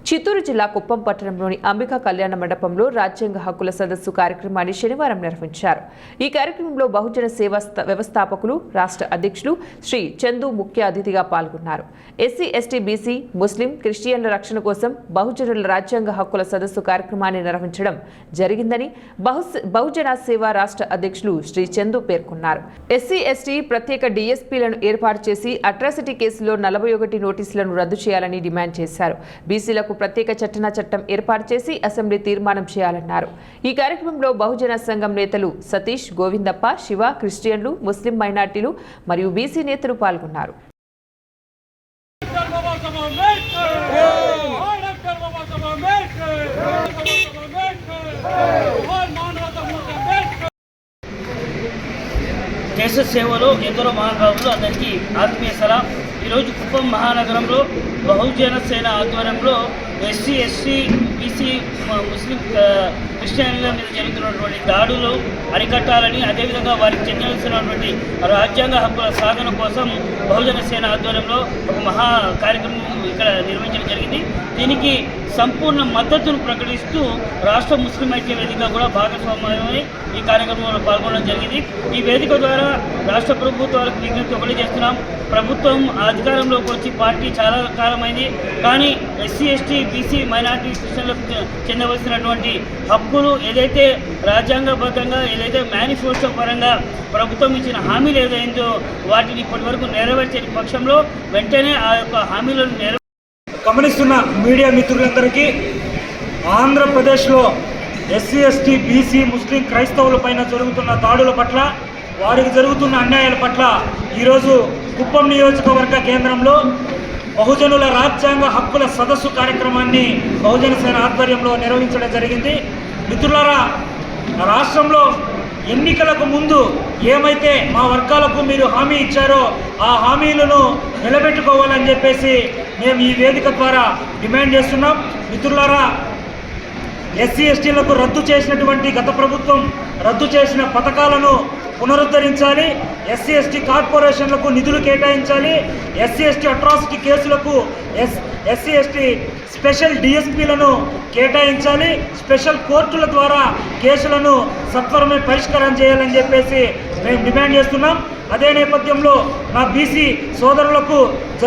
చిత్తూరు జిల్లా కుప్పం పట్టణంలోని అంబికా కళ్యాణ మండపంలో రాజ్యాంగ హక్కుల సదస్సు కార్యక్రమాన్ని శనివారం నిర్వహించారు. ఈ కార్యక్రమంలో బహుజన సేవా వ్యవస్థాపకులు రాష్ట్ర అధ్యక్షులు శ్రీ చందు ముఖ్య అతిథిగా పాల్గొన్నారు. ఎస్సీ, ఎస్టీ, బీసీ, ముస్లిం, క్రిస్టియన్ల రక్షణ కోసం బహుజనుల రాజ్యాంగ హక్కుల సదస్సు కార్యక్రమాన్ని నిర్వహించడం జరిగిందని బహుజన సేవా రాష్ట్ర అధ్యక్షులు శ్రీ చందు పేర్కొన్నారు. ఎస్సీ, ఎస్టీ ప్రత్యేక డీఎస్పీలను ఏర్పాటు చేసి అట్రాసిటీ కేసులో 41 నోటీసులను రద్దు చేయాలని డిమాండ్ చేశారు. బీసీలకు ప్రత్యేక చట్టం ఏర్పాటు చేసి అసెంబ్లీ తీర్మానం చేయాలన్నారు. ఈ కార్యక్రమంలో బహుజన సంఘం నేతలు సతీష్, గోవిందప్ప, శివ, క్రిస్టియన్లు, ముస్లిం మైనార్టీలు మరియు బీసీ నేతలు పాల్గొన్నారు. దేశ సేవలో ఎందరో మహానుభావులు అందరికీ ఆత్మీయ సలాం. ఈరోజు కుప్పం మహానగరంలో బహుజన సేన ఆధ్వర్యంలో ఎస్సీ, ఎస్టీ, బీసీ, ముస్లిం, క్రిస్టియన్ల మీద జరుగుతున్నటువంటి దాడులు అరికట్టాలని, అదేవిధంగా వారికి చెందాల్సినటువంటి రాజ్యాంగ హక్కుల సాధన కోసం బహుజన సేన ఆధ్వర్యంలో ఒక మహా కార్యక్రమం ఇక్కడ నిర్వహించడం జరిగింది. దీనికి సంపూర్ణ మద్దతును ప్రకటిస్తూ రాష్ట్ర ముస్లిం ఐక్య వేదిక కూడా భాగస్వామ్యమై ఈ కార్యక్రమంలో పాల్గొనడం జరిగింది. ఈ వేదిక ద్వారా రాష్ట్ర ప్రభుత్వాలకు విజ్ఞప్తి ఒకటి చేస్తున్నాం. ప్రభుత్వం అధికారంలోకి వచ్చి పార్టీ చాలా కాలమైంది, కానీ ఎస్సీ, ఎస్టీ, బీసీ, మైనార్టీ, క్రిస్టియన్లకు చెందవలసినటువంటి హక్కులు ఏదైతే రాజ్యాంగబద్ధంగా, ఏదైతే మేనిఫెస్టో పరంగా ప్రభుత్వం ఇచ్చిన హామీలు ఏదైందో వాటిని ఇప్పటి వరకు నెరవేర్చని పక్షంలో వెంటనే ఆ యొక్క హామీలను గమనిస్తున్న మీడియా మిత్రులందరికీ, ఆంధ్రప్రదేశ్లో ఎస్సీ, ఎస్టీ, బీసీ, ముస్లిం, క్రైస్తవుల పైన జరుగుతున్న దాడుల పట్ల, వారికి జరుగుతున్న అన్యాయాల పట్ల ఈరోజు కుప్పం నియోజకవర్గ కేంద్రంలో బహుజనుల రాజ్యాంగ హక్కుల సదస్సు కార్యక్రమాన్ని బహుజన సేన ఆధ్వర్యంలో నిర్వహించడం జరిగింది. మిత్రులారా, రాష్ట్రంలో ఎన్నికలకు ముందు ఏమైతే మా వర్గాలకు మీరు హామీ ఇచ్చారో ఆ హామీలను నిలబెట్టుకోవాలని చెప్పేసి మేము ఈ వేదిక ద్వారా డిమాండ్ చేస్తున్నాం. మిత్రులారా, ఎస్సీ, ఎస్టీలకు రద్దు చేసినటువంటి గత ప్రభుత్వం రద్దు చేసిన పథకాలను పునరుద్ధరించాలి. ఎస్సీ, ఎస్టీ కార్పొరేషన్లకు నిధులు కేటాయించాలి. ఎస్సీ, ఎస్టీ అట్రాసిటీ కేసులకు ఎస్సీ, ఎస్టీ స్పెషల్ డిఎస్పీలను కేటాయించాలి. స్పెషల్ కోర్టుల ద్వారా కేసులను సత్వరమే పరిష్కారం చేయాలని చెప్పేసి మేము డిమాండ్ చేస్తున్నాం. అదే నేపథ్యంలో మా బీసీ సోదరులకు